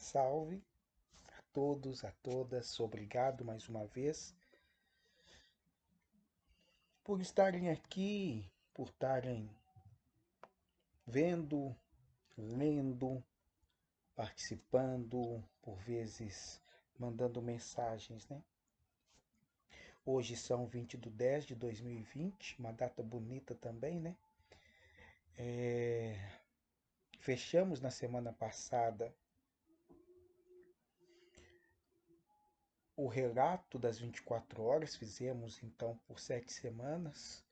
Salve a todos, a todas. Obrigado mais uma vez por estarem aqui, por estarem vendo, lendo, participando, por vezes mandando mensagens, né? Hoje são 20 de 10 de 2020, uma data bonita também, né? Fechamos na semana passada o relato das 24 horas, fizemos então por 7 semanas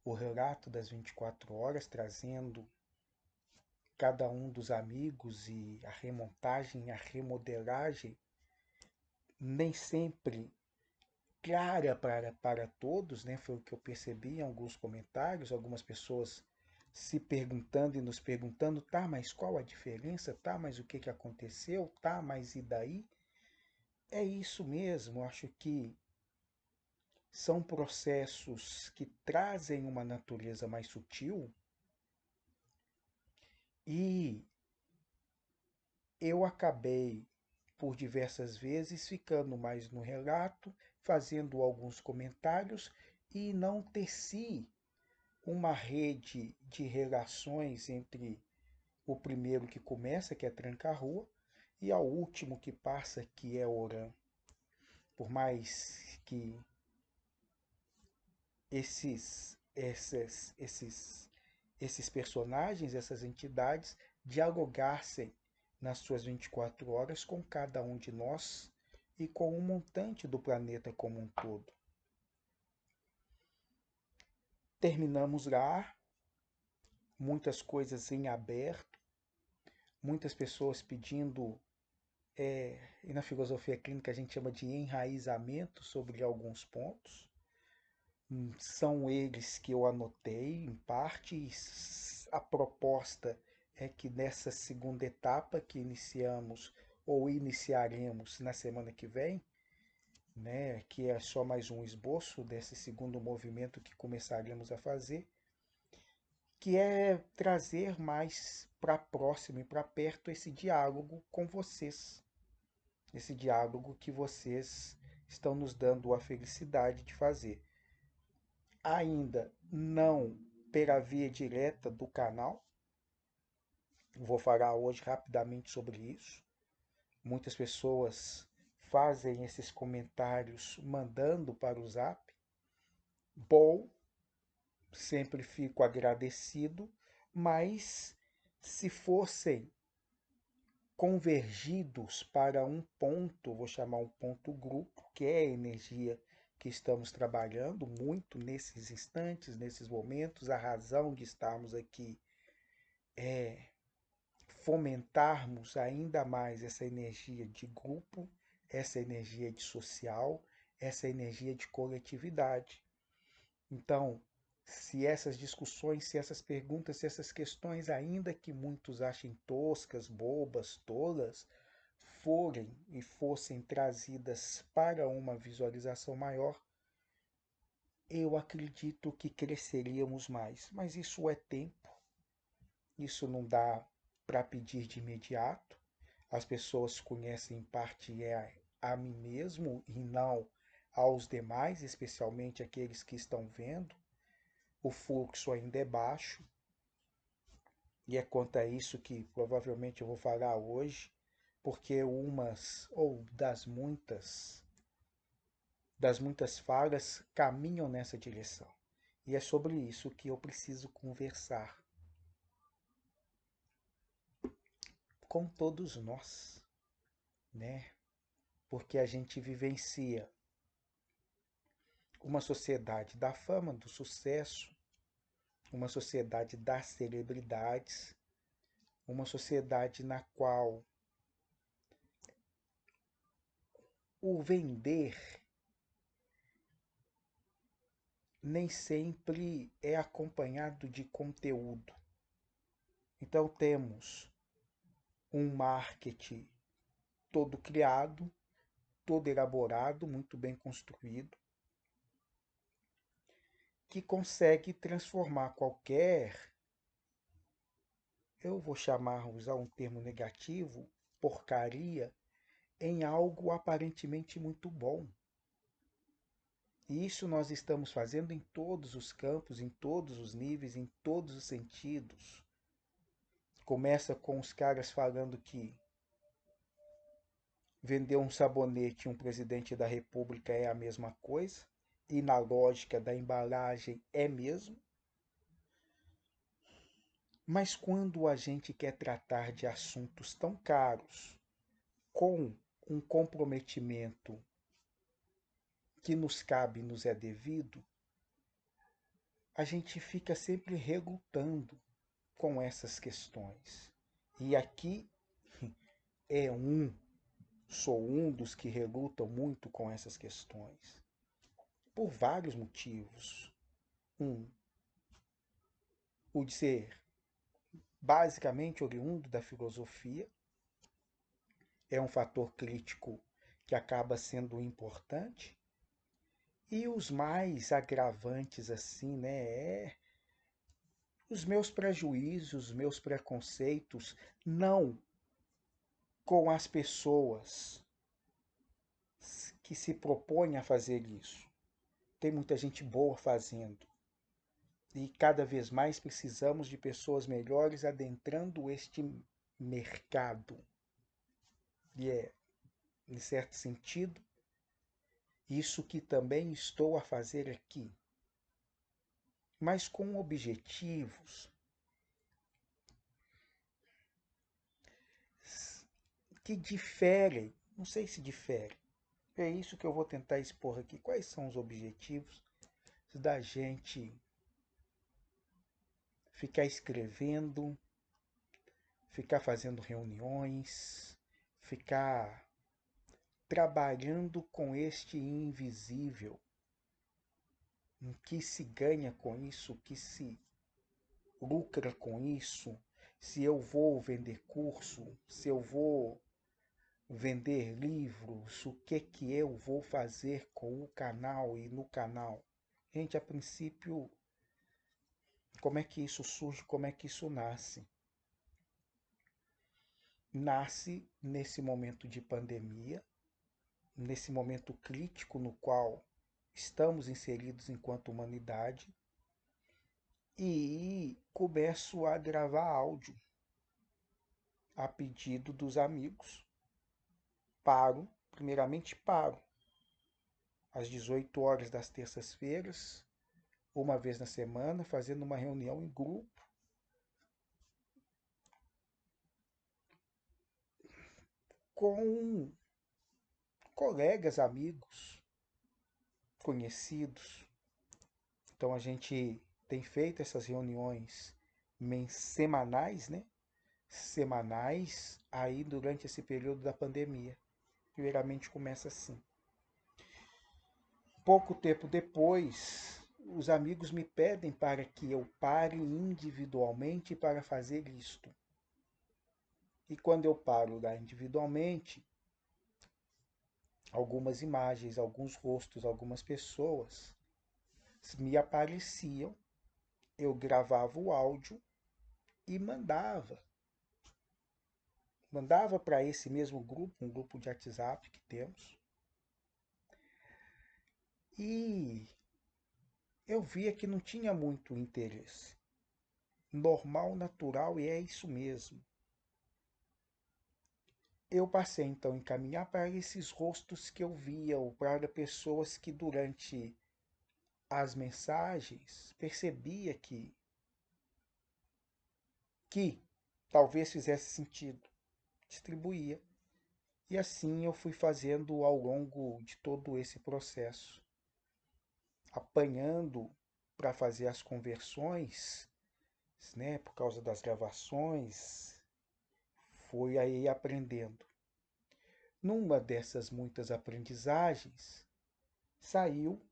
o relato das 24 horas, trazendo cada um dos amigos e a remontagem, a remodelagem, nem sempre clara para todos, né? Foi o que eu percebi em alguns comentários, algumas pessoas se perguntando e nos perguntando, tá, mas qual a diferença? Tá, mas o que que aconteceu? Tá, mas e daí? É isso mesmo, acho que são processos que trazem uma natureza mais sutil e eu acabei por diversas vezes ficando mais no relato, fazendo alguns comentários e não teci uma rede de relações entre o primeiro que começa, que é Tranca-Rua, e ao último que passa, que é Oran. Por mais que esses personagens, essas entidades, dialogassem nas suas 24 horas com cada um de nós e com o montante do planeta como um todo. Terminamos lá, muitas coisas em aberto, muitas pessoas pedindo, e na filosofia clínica a gente chama de enraizamento sobre alguns pontos. São eles que eu anotei em parte. A proposta é que nessa segunda etapa que iniciamos ou iniciaremos na semana que vem, né, que é só mais um esboço desse segundo movimento que começaremos a fazer, que é trazer mais para próximo e para perto esse diálogo com vocês, esse diálogo que vocês estão nos dando a felicidade de fazer. Ainda não pela via direta do canal, vou falar hoje rapidamente sobre isso. Muitas pessoas fazem esses comentários mandando para o Zap. Bom, sempre fico agradecido, mas se fossem convergidos para um ponto, vou chamar um ponto grupo, que é a energia que estamos trabalhando muito nesses instantes, nesses momentos, a razão de estarmos aqui é fomentarmos ainda mais essa energia de grupo, essa energia de social, essa energia de coletividade. Então, se essas discussões, se essas perguntas, se essas questões, ainda que muitos achem toscas, bobas, tolas, forem e fossem trazidas para uma visualização maior, eu acredito que cresceríamos mais. Mas isso é tempo, isso não dá para pedir de imediato. As pessoas conhecem em parte a mim mesmo e não aos demais, especialmente aqueles que estão vendo. O fluxo ainda é baixo, e é quanto a isso que provavelmente eu vou falar hoje, porque umas ou das muitas falhas caminham nessa direção. E é sobre isso que eu preciso conversar com todos nós, né? Porque a gente vivencia uma sociedade da fama, do sucesso, uma sociedade das celebridades, uma sociedade na qual o vender nem sempre é acompanhado de conteúdo. Então temos um marketing todo criado, todo elaborado, muito bem construído, que consegue transformar qualquer, eu vou chamar, usar um termo negativo, porcaria em algo aparentemente muito bom. E isso nós estamos fazendo em todos os campos, em todos os níveis, em todos os sentidos. Começa com os caras falando que vender um sabonete em um presidente da República é a mesma coisa, e na lógica da embalagem é mesmo. Mas quando a gente quer tratar de assuntos tão caros, com um comprometimento que nos cabe e nos é devido, a gente fica sempre relutando com essas questões. E aqui é sou um dos que relutam muito com essas questões, por vários motivos. O de ser basicamente oriundo da filosofia, é um fator crítico que acaba sendo importante. E os mais agravantes, assim, né, os meus prejuízos, os meus preconceitos, não com as pessoas que se propõem a fazer isso. Tem muita gente boa fazendo. E cada vez mais precisamos de pessoas melhores adentrando este mercado. E em certo sentido, isso que também estou a fazer aqui, mas com objetivos que diferem, não sei se diferem. É isso que eu vou tentar expor aqui. Quais são os objetivos da gente ficar escrevendo, ficar fazendo reuniões, ficar trabalhando com este invisível? O que se ganha com isso? O que se lucra com isso? Se eu vou vender curso, se eu vou vender livros, o que eu vou fazer com o canal e no canal? Gente, a princípio, como é que isso surge, como é que isso nasce? Nasce nesse momento de pandemia, nesse momento crítico no qual estamos inseridos enquanto humanidade, e começo a gravar áudio a pedido dos amigos. Primeiramente paro às 18 horas das terças-feiras, uma vez na semana, fazendo uma reunião em grupo com colegas, amigos, conhecidos. Então a gente tem feito essas reuniões semanais, né? Semanais aí durante esse período da pandemia. Primeiramente começa assim. Pouco tempo depois, os amigos me pedem para que eu pare individualmente para fazer isto. E quando eu paro lá individualmente, algumas imagens, alguns rostos, algumas pessoas me apareciam, eu gravava o áudio e mandava. Mandava para esse mesmo grupo, um grupo de WhatsApp que temos. E eu via que não tinha muito interesse. Normal, natural, e é isso mesmo. Eu passei então a encaminhar para esses rostos que eu via, ou para pessoas que durante as mensagens percebia que talvez fizesse sentido. Distribuía. E assim eu fui fazendo ao longo de todo esse processo, apanhando para fazer as conversões, né, por causa das gravações, fui aí aprendendo. Numa dessas muitas aprendizagens, saiu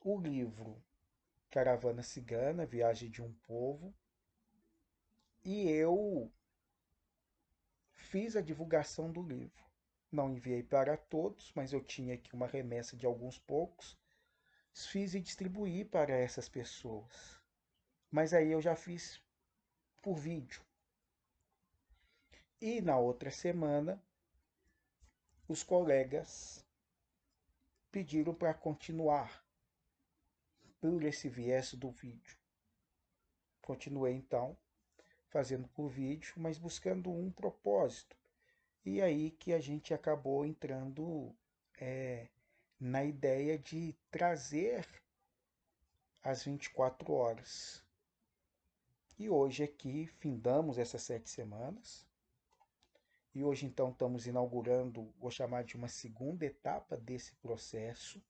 o livro Caravana Cigana, Viagem de um Povo, e eu fiz a divulgação do livro. Não enviei para todos, mas eu tinha aqui uma remessa de alguns poucos. Fiz e distribuí para essas pessoas. Mas aí eu já fiz por vídeo. E na outra semana, os colegas pediram para continuar por esse viés do vídeo. Continuei então fazendo por vídeo, mas buscando um propósito. E aí que a gente acabou entrando na ideia de trazer as 24 horas. E hoje aqui findamos essas 7 semanas. E hoje então estamos inaugurando, vou chamar de uma segunda etapa desse processo.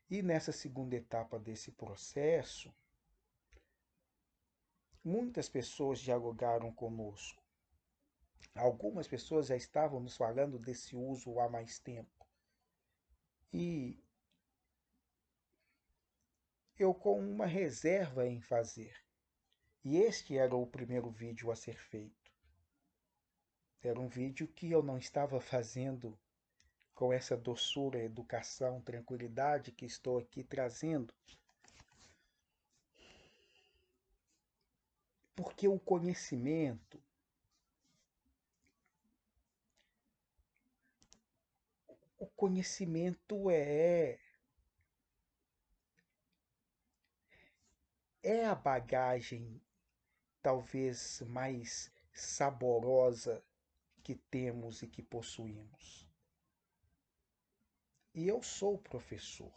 E nessa segunda etapa desse processo, muitas pessoas dialogaram conosco. Algumas pessoas já estavam nos falando desse uso há mais tempo. E eu com uma reserva em fazer. E este era o primeiro vídeo a ser feito. Era um vídeo que eu não estava fazendo com essa doçura, educação, tranquilidade que estou aqui trazendo. Porque o conhecimento é a bagagem talvez mais saborosa que temos e que possuímos. E eu sou professor.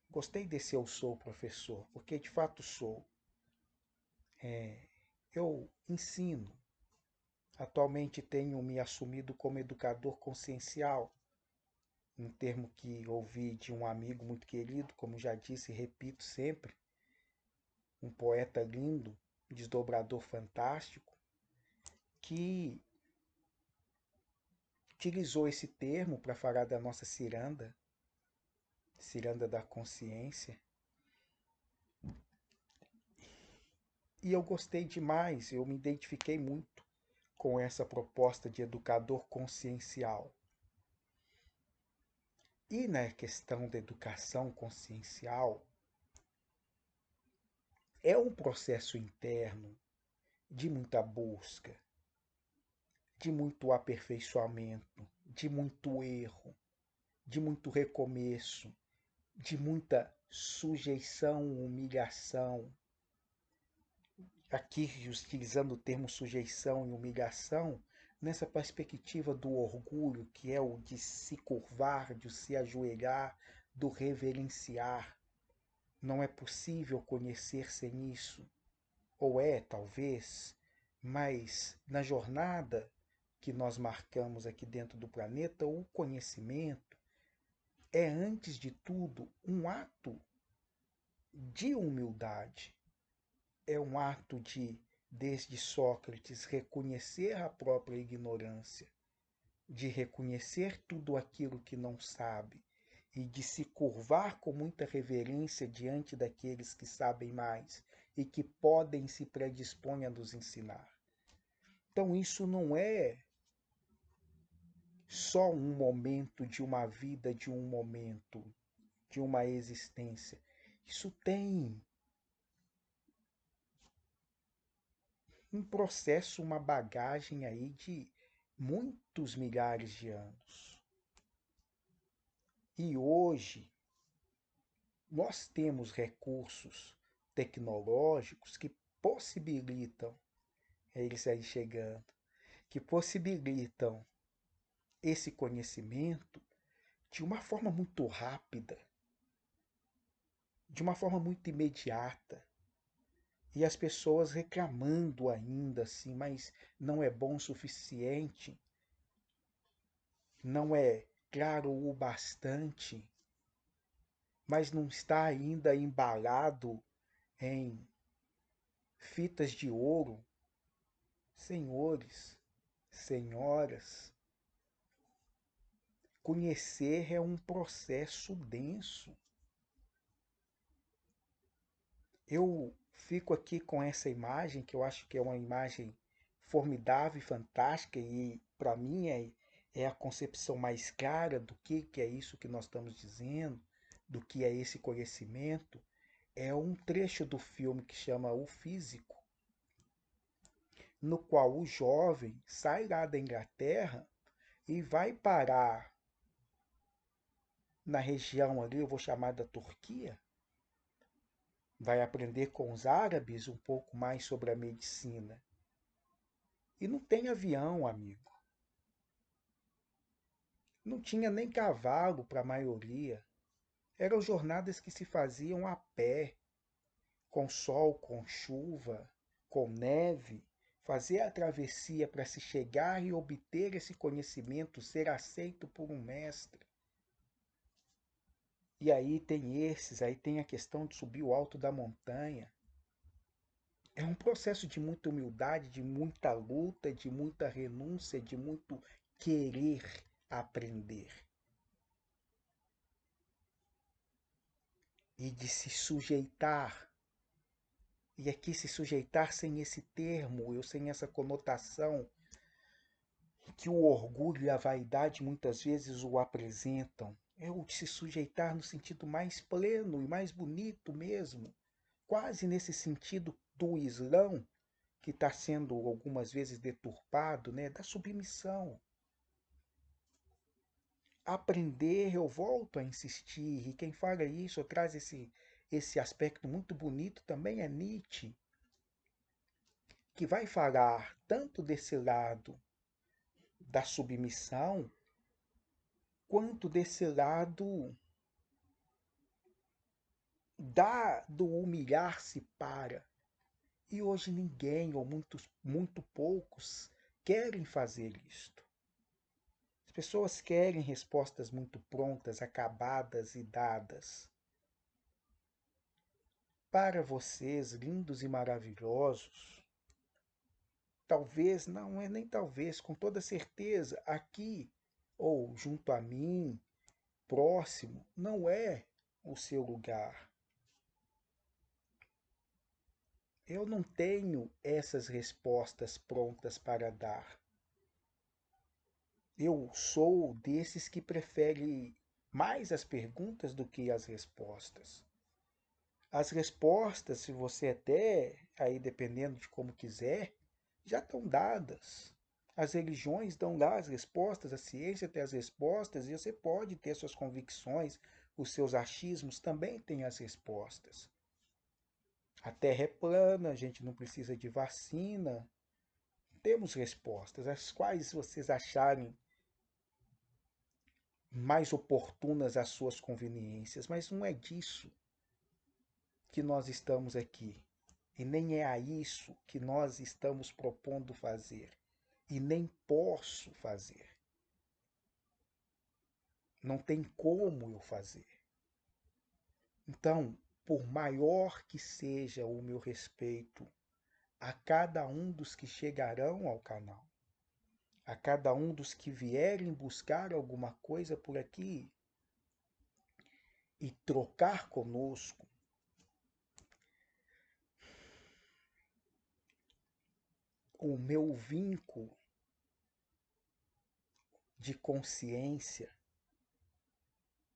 Gostei desse eu sou professor, porque de fato sou. Eu ensino. Atualmente tenho me assumido como educador consciencial, um termo que ouvi de um amigo muito querido, como já disse e repito sempre, um poeta lindo, desdobrador fantástico, que utilizou esse termo para falar da nossa ciranda, ciranda da consciência. E eu gostei demais, eu me identifiquei muito com essa proposta de educador consciencial. E na questão da educação consciencial, é um processo interno de muita busca, de muito aperfeiçoamento, de muito erro, de muito recomeço, de muita sujeição, humilhação. Aqui, utilizando o termo sujeição e humilhação, nessa perspectiva do orgulho, que é o de se curvar, de se ajoelhar, do reverenciar. Não é possível conhecer sem isso. Ou é, talvez, mas na jornada que nós marcamos aqui dentro do planeta, o conhecimento é, antes de tudo, um ato de humildade. É um ato de, desde Sócrates, reconhecer a própria ignorância, de reconhecer tudo aquilo que não sabe e de se curvar com muita reverência diante daqueles que sabem mais e que podem se predispõem a nos ensinar. Então isso não é só um momento de uma vida, de um momento, de uma existência. Isso tem um processo, uma bagagem aí de muitos milhares de anos. E hoje nós temos recursos tecnológicos que possibilitam, é eles aí chegando, que possibilitam esse conhecimento de uma forma muito rápida, de uma forma muito imediata. E as pessoas reclamando ainda assim, mas não é bom o suficiente, não é claro o bastante, mas não está ainda embalado em fitas de ouro. Senhores, senhoras, conhecer é um processo denso. Eu fico aqui com essa imagem, que eu acho que é uma imagem formidável e fantástica, e para mim é a concepção mais clara do que é isso que nós estamos dizendo, do que é esse conhecimento. É um trecho do filme que chama O Físico, no qual o jovem sai lá da Inglaterra e vai parar na região ali, eu vou chamar da Turquia, vai aprender com os árabes um pouco mais sobre a medicina. E não tem avião, amigo. Não tinha nem cavalo para a maioria. Eram jornadas que se faziam a pé, com sol, com chuva, com neve, fazer a travessia para se chegar e obter esse conhecimento, ser aceito por um mestre. E aí tem a questão de subir o alto da montanha. É um processo de muita humildade, de muita luta, de muita renúncia, de muito querer aprender e de se sujeitar. E aqui se sujeitar sem esse termo, eu sem essa conotação que o orgulho e a vaidade muitas vezes o apresentam. É o de se sujeitar no sentido mais pleno e mais bonito mesmo, quase nesse sentido do Islão, que está sendo algumas vezes deturpado, né, da submissão. Aprender, eu volto a insistir, e quem fala isso traz esse aspecto muito bonito também é Nietzsche, que vai falar tanto desse lado da submissão, quanto desse lado do humilhar-se para. E hoje ninguém, ou muito poucos, querem fazer isto. As pessoas querem respostas muito prontas, acabadas e dadas. Para vocês, lindos e maravilhosos, talvez, não é nem talvez, com toda certeza, aqui ou junto a mim, próximo, não é o seu lugar. Eu não tenho essas respostas prontas para dar. Eu sou desses que prefere mais as perguntas do que as respostas. As respostas, se você até, aí dependendo de como quiser, já estão dadas. As religiões dão lá as respostas, a ciência tem as respostas, e você pode ter suas convicções, os seus achismos também têm as respostas. A Terra é plana, a gente não precisa de vacina. Temos respostas, as quais vocês acharem mais oportunas às suas conveniências, mas não é disso que nós estamos aqui. E nem é a isso que nós estamos propondo fazer. E nem posso fazer. Não tem como eu fazer. Então, por maior que seja o meu respeito a cada um dos que chegarão ao canal, a cada um dos que vierem buscar alguma coisa por aqui e trocar conosco, o meu vínculo de consciência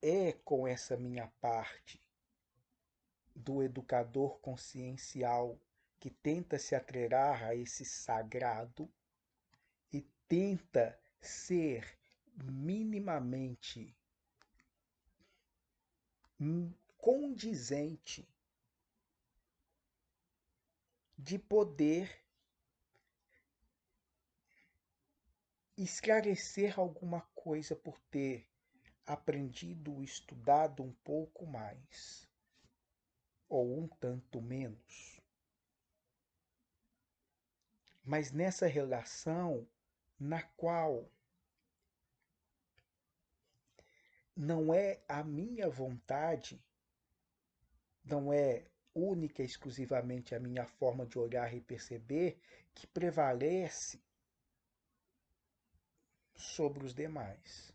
é com essa minha parte do educador consciencial que tenta se atrelar a esse sagrado e tenta ser minimamente condizente de poder esclarecer alguma coisa por ter aprendido, estudado um pouco mais, ou um tanto menos. Mas nessa relação na qual não é a minha vontade, não é única e exclusivamente a minha forma de olhar e perceber que prevalece sobre os demais.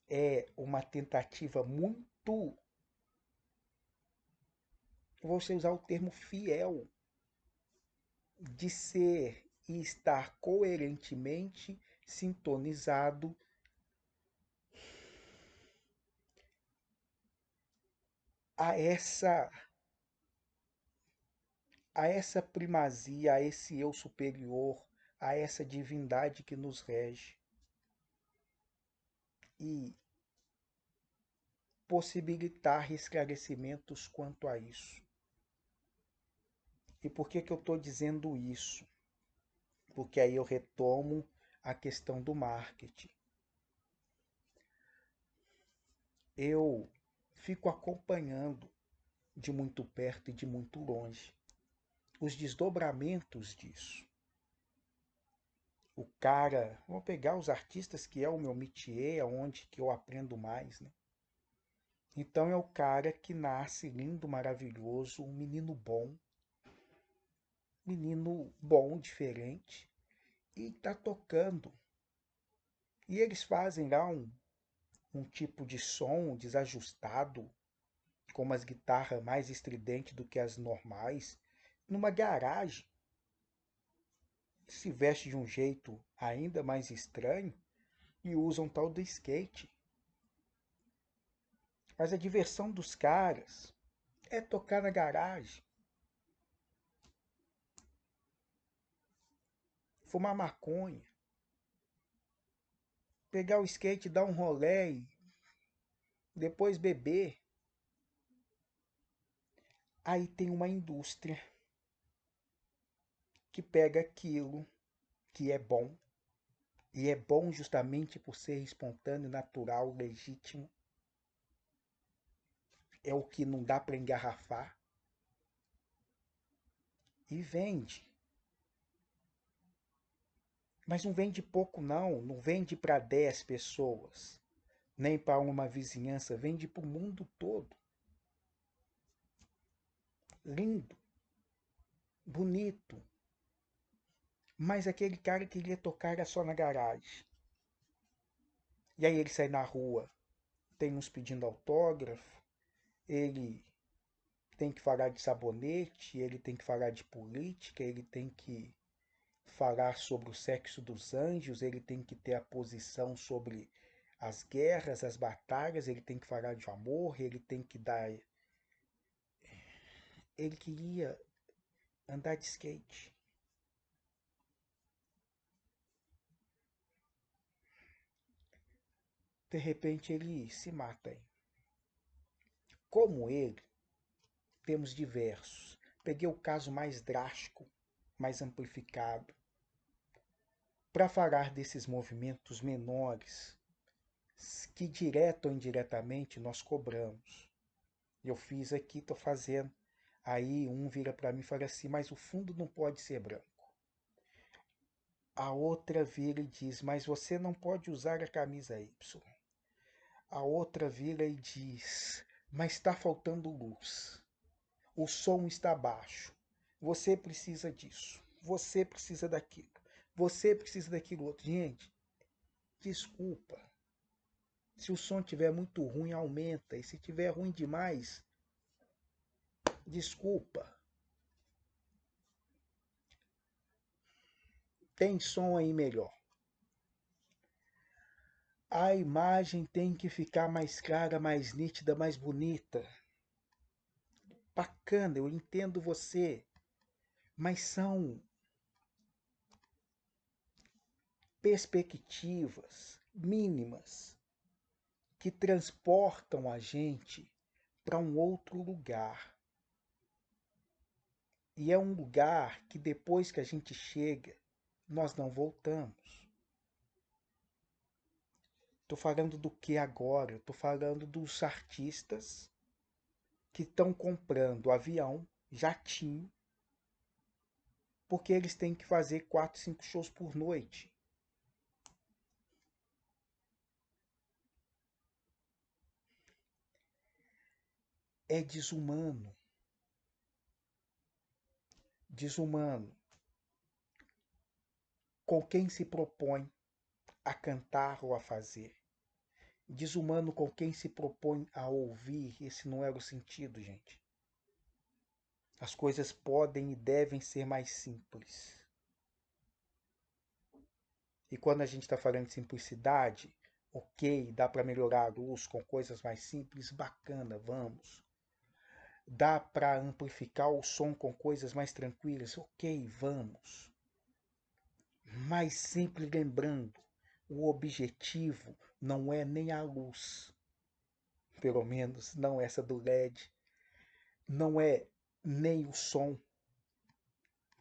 É uma tentativa muito, vou usar o termo fiel, de ser e estar coerentemente sintonizado a a essa primazia, a esse eu superior, a essa divindade que nos rege. E possibilitar esclarecimentos quanto a isso. E por que que eu estou dizendo isso? Porque aí eu retomo a questão do marketing. Eu fico acompanhando de muito perto e de muito longe os desdobramentos disso. O cara, vou pegar os artistas que é o meu métier, onde que eu aprendo mais, né? Então é o cara que nasce lindo, maravilhoso, um menino bom, diferente, e tá tocando. E eles fazem lá um tipo de som desajustado, com umas guitarras mais estridentes do que as normais, numa garagem. Se veste de um jeito ainda mais estranho e usa um tal do skate. Mas a diversão dos caras é tocar na garagem, fumar maconha, pegar o skate, dar um rolê e depois beber. Aí tem uma indústria que pega aquilo que é bom, e é bom justamente por ser espontâneo, natural, legítimo, é o que não dá para engarrafar, e vende. Mas não vende pouco não, não vende para 10 pessoas, nem para uma vizinhança, vende para o mundo todo. Lindo, bonito. Mas aquele cara queria tocar era só na garagem. E aí ele sai na rua, tem uns pedindo autógrafo, ele tem que falar de sabonete, ele tem que falar de política, ele tem que falar sobre o sexo dos anjos, ele tem que ter a posição sobre as guerras, as batalhas, ele tem que falar de amor, ele tem que dar. Ele queria andar de skate. De repente ele se mata aí. Como ele, temos diversos. Peguei o caso mais drástico, mais amplificado, para falar desses movimentos menores que direto ou indiretamente nós cobramos. Eu fiz aqui, estou fazendo. Aí um vira para mim e fala assim, mas o fundo não pode ser branco. A outra vira e diz, mas você não pode usar a camisa Y. A outra vira e diz, mas está faltando luz. O som está baixo. Você precisa disso. Você precisa daquilo. Você precisa daquilo outro. Gente, desculpa. Se o som estiver muito ruim, aumenta. E se estiver ruim demais, desculpa. Tem som aí melhor. A imagem tem que ficar mais clara, mais nítida, mais bonita. Bacana, eu entendo você. Mas são perspectivas mínimas que transportam a gente para um outro lugar. E é um lugar que depois que a gente chega, nós não voltamos. Estou falando do que agora? Estou falando dos artistas que estão comprando avião, jatinho, porque eles têm que fazer 4, 5 shows por noite. É desumano. Desumano com quem se propõe a cantar ou a fazer. Desumano com quem se propõe a ouvir. Esse não era o sentido, gente. As coisas podem e devem ser mais simples. E quando a gente está falando de simplicidade, ok, dá para melhorar a luz com coisas mais simples, bacana, vamos. Dá para amplificar o som com coisas mais tranquilas? Ok, vamos. Mas sempre lembrando, o objetivo não é nem a luz, pelo menos não essa do LED, não é nem o som,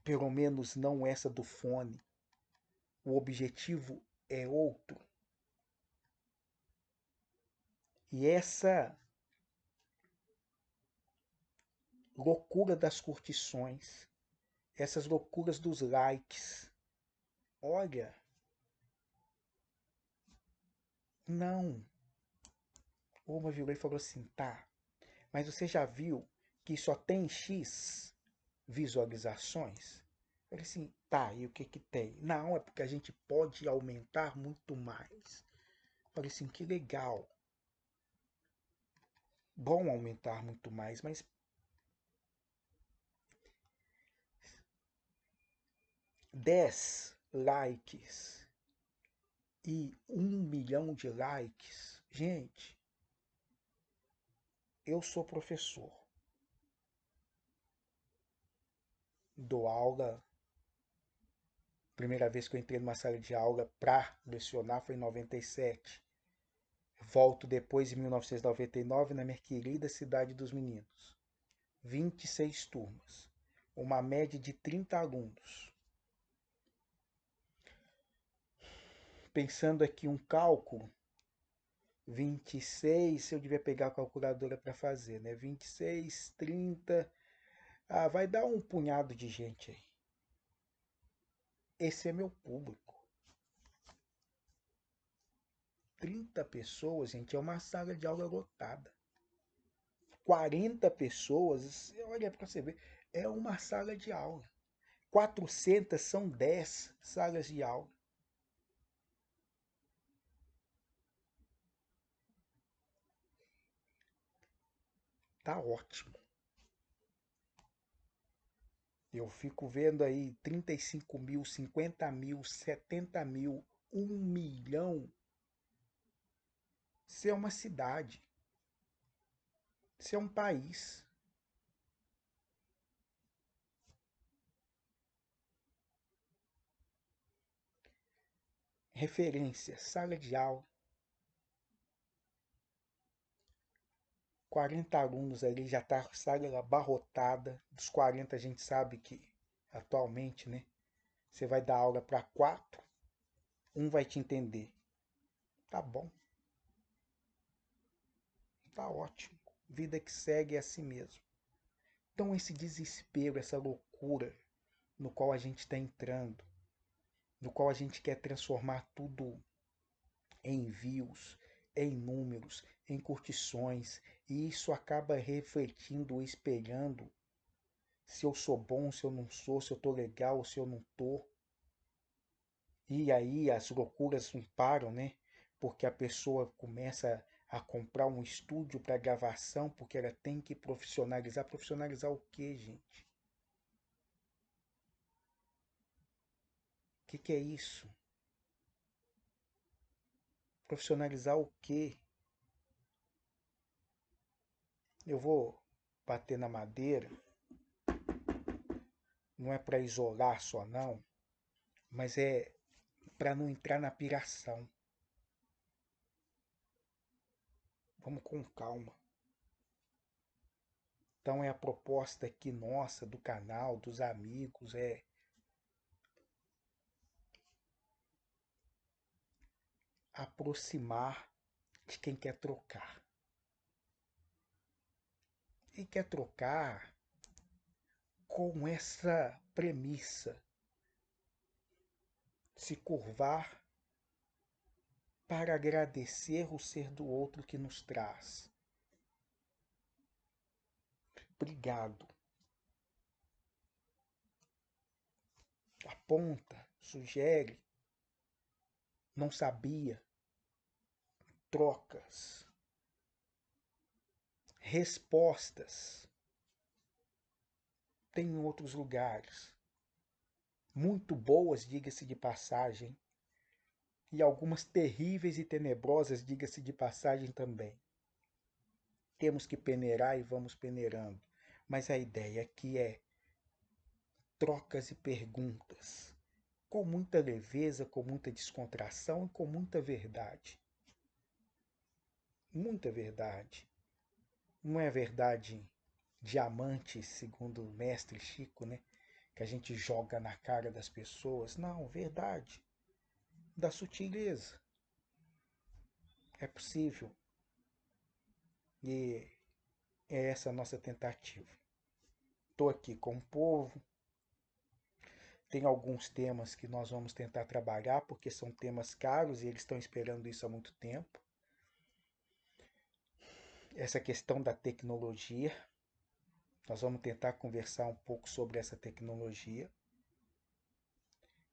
pelo menos não essa do fone. O objetivo é outro. E essa loucura das curtições, essas loucuras dos likes, olha, não. Uma virou e falou assim, tá, mas você já viu que só tem X visualizações? Eu falei assim, tá, e o que que tem? Não, é porque a gente pode aumentar muito mais. Eu falei assim, que legal. Bom aumentar muito mais, mas 10 likes e 1 milhão de likes. Gente, eu sou professor. Dou aula. Primeira vez que eu entrei numa sala de aula para lecionar foi em 97. Volto depois em 1999 na minha querida cidade dos meninos. 26 turmas. Uma média de 30 alunos. Pensando aqui um cálculo, 26, eu devia pegar a calculadora para fazer, né? 26, 30, vai dar um punhado de gente aí. Esse é meu público. 30 pessoas, gente, é uma sala de aula lotada. 40 pessoas, olha para você ver, é uma sala de aula. 400 são 10 salas de aula. Tá ótimo. Eu fico vendo aí 35 mil, 50 mil, 70 mil, 1 milhão. Isso é uma cidade. Isso é um país. Referência, sala de aula. 40 alunos ali, já está a sala abarrotada. Dos 40 a gente sabe que atualmente, né? Você vai dar aula para 4, um vai te entender. Tá bom, tá ótimo. Vida que segue é assim mesmo. Então esse desespero, essa loucura no qual a gente está entrando, no qual a gente quer transformar tudo em views, em números, em curtições, e isso acaba refletindo, espelhando se eu sou bom, se eu não sou, se eu tô legal, se eu não tô. E aí as loucuras não param, né? Porque a pessoa começa a comprar um estúdio para gravação, porque ela tem que profissionalizar. Profissionalizar o quê, gente? O que é isso? Profissionalizar o quê? Eu vou bater na madeira, não é para isolar só não, mas é para não entrar na piração. Vamos com calma. Então é a proposta aqui nossa, do canal, dos amigos, é aproximar de quem quer trocar. E quer trocar com essa premissa: se curvar para agradecer o ser do outro que nos traz. Obrigado. Aponta, sugere, não sabia, trocas, respostas. Tem em outros lugares. Muito boas, diga-se de passagem, e algumas terríveis e tenebrosas, diga-se de passagem também. Temos que peneirar e vamos peneirando. mas a ideia aqui é trocas e perguntas, com muita leveza, com muita descontração e com muita verdade. Muita verdade. Não é verdade diamante, segundo o mestre Chico, né? Que a gente joga na cara das pessoas. Não, verdade. Da sutileza. É possível. E é essa a nossa tentativa. Estou aqui com o povo. Tem alguns temas que nós vamos tentar trabalhar, porque são temas caros e eles estão esperando isso há muito tempo. Essa questão da tecnologia, nós vamos tentar conversar um pouco sobre essa tecnologia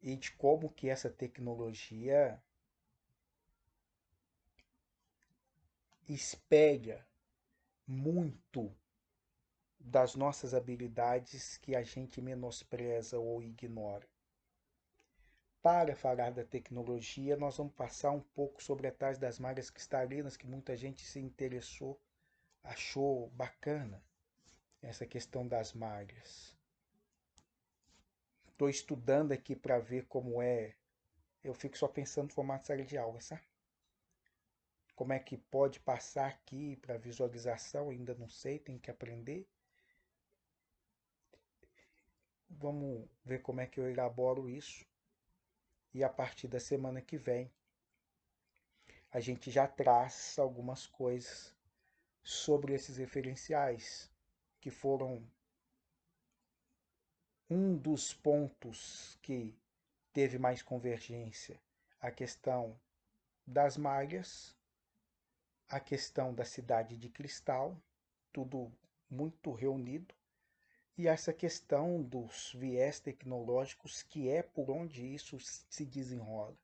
e de como que essa tecnologia espelha muito das nossas habilidades que a gente menospreza ou ignora. Para falar da tecnologia, nós vamos passar um pouco sobre a tais das malhas cristalinas que muita gente se interessou, achou bacana essa questão das malhas. Estou estudando aqui para ver como é. Eu fico só pensando no formato de sala de aula, sabe? Como é que pode passar aqui para visualização, ainda não sei, tem que aprender. Vamos ver como é que eu elaboro isso. E a partir da semana que vem, a gente já traz algumas coisas sobre esses referenciais, que foram um dos pontos que teve mais convergência. A questão das malhas, a questão da cidade de cristal, tudo muito reunido, e essa questão dos viés tecnológicos, que é por onde isso se desenrola.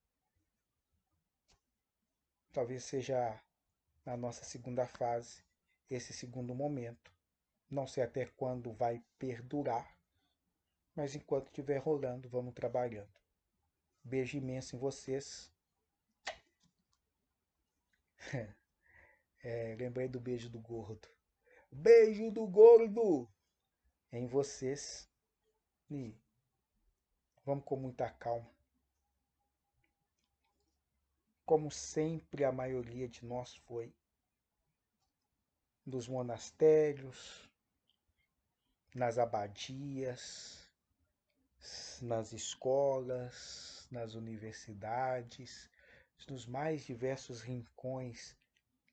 Talvez seja na nossa segunda fase, esse segundo momento. Não sei até quando vai perdurar, mas enquanto estiver rolando, vamos trabalhando. Beijo imenso em vocês. Lembrei do beijo do gordo. Beijo do gordo em vocês. E vamos com muita calma. Como sempre a maioria de nós foi. Dos monastérios, nas abadias, nas escolas, nas universidades, nos mais diversos rincões,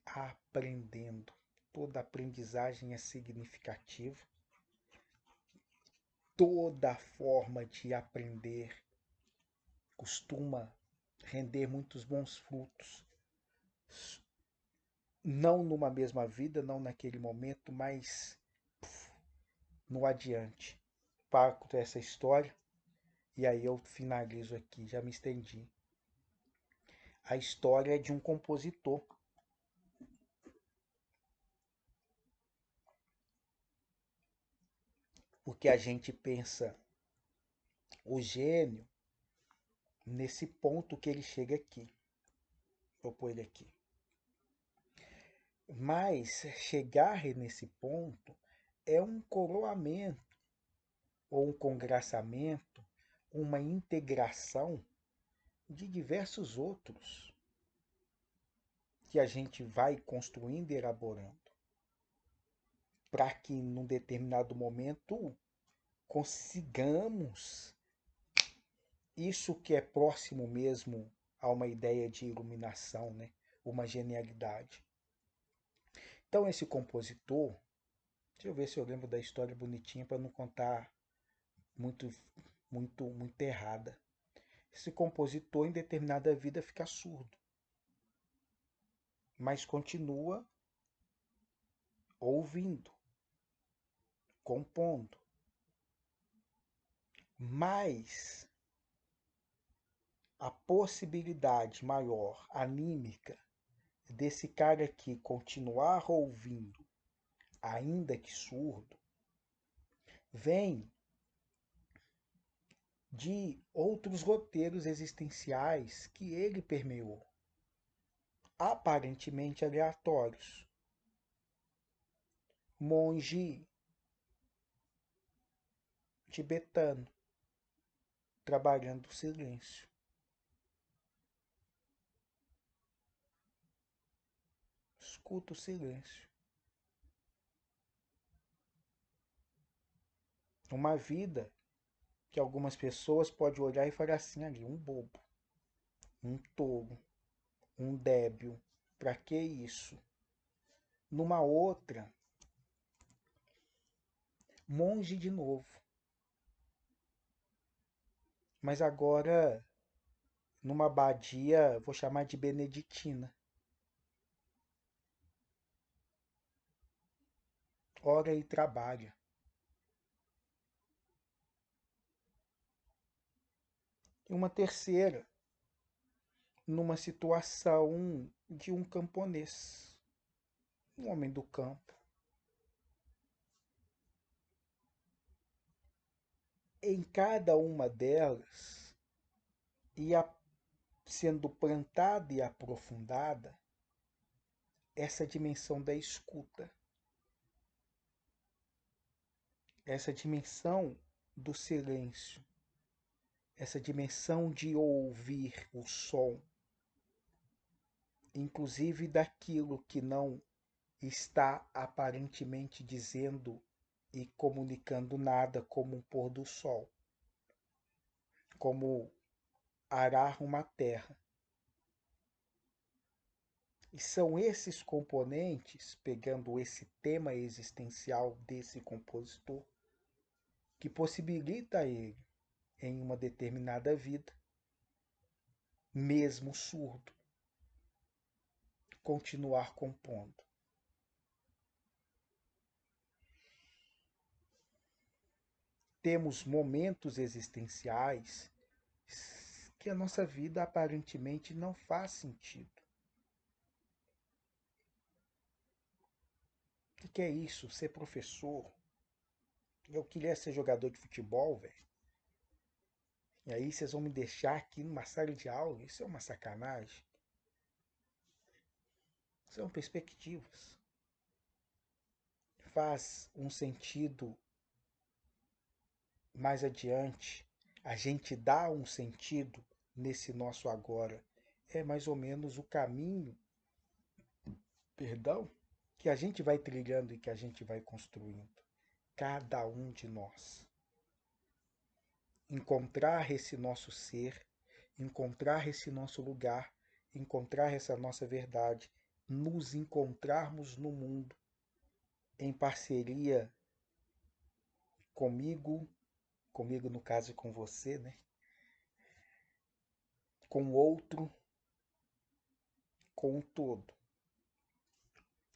aprendendo. Toda aprendizagem é significativa. Toda forma de aprender costuma render muitos bons frutos. Não numa mesma vida, não naquele momento, mas no adiante. Parto essa história e aí eu finalizo aqui, já me estendi. A história é de um compositor. Porque a gente pensa o gênio nesse ponto que ele chega aqui. Vou pôr ele aqui. Mas chegar nesse ponto é um coroamento, ou um congraçamento, uma integração de diversos outros que a gente vai construindo e elaborando, para que num determinado momento consigamos isso que é próximo mesmo a uma ideia de iluminação, né? Uma genialidade. Então esse compositor, deixa eu ver se eu lembro da história bonitinha para não contar muito, muito errada. Esse compositor em determinada vida fica surdo, mas continua ouvindo, compondo. Mas a possibilidade maior, anímica, desse cara aqui continuar ouvindo, ainda que surdo, vem de outros roteiros existenciais que ele permeou, aparentemente aleatórios. Monge tibetano, trabalhando o silêncio. Escuta o silêncio. Uma vida que algumas pessoas podem olhar e falar assim ali, um bobo, um tolo, um débil. Para que isso? Numa outra, monge de novo. Mas agora numa abadia, vou chamar de beneditina. Ora e trabalha. E uma terceira, numa situação de um camponês, um homem do campo. Em cada uma delas ia sendo plantada e aprofundada essa dimensão da escuta, essa dimensão do silêncio, essa dimensão de ouvir o som, inclusive daquilo que não está aparentemente dizendo e comunicando nada, como um pôr do sol, como arar uma terra. E são esses componentes, pegando esse tema existencial desse compositor, que possibilita a ele, em uma determinada vida, mesmo surdo, continuar compondo. Temos momentos existenciais que a nossa vida aparentemente não faz sentido. O que é isso? Ser professor? Eu queria ser jogador de futebol, velho. E aí vocês vão me deixar aqui numa sala de aula? Isso é uma sacanagem. São perspectivas. Faz um sentido mais adiante. A gente dá um sentido nesse nosso agora. É mais ou menos o caminho, perdão, que a gente vai trilhando e que a gente vai construindo. Cada um de nós. Encontrar esse nosso ser, encontrar esse nosso lugar, encontrar essa nossa verdade, nos encontrarmos no mundo em parceria comigo no caso com você, né? Com o outro, com o todo.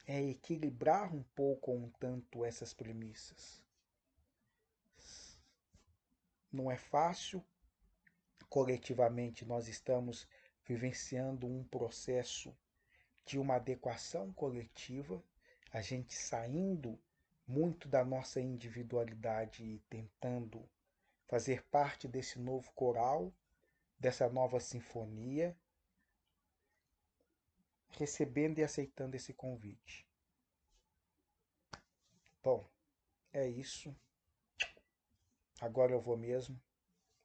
É equilibrar um pouco um tanto essas premissas. Não é fácil, coletivamente nós estamos vivenciando um processo de uma adequação coletiva, a gente saindo muito da nossa individualidade e tentando fazer parte desse novo coral, dessa nova sinfonia, recebendo e aceitando esse convite. Bom, é isso. Agora eu vou mesmo.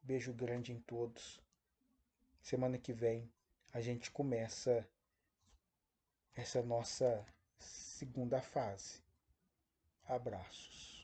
Beijo grande em todos. Semana que vem a gente começa essa nossa segunda fase. Abraços.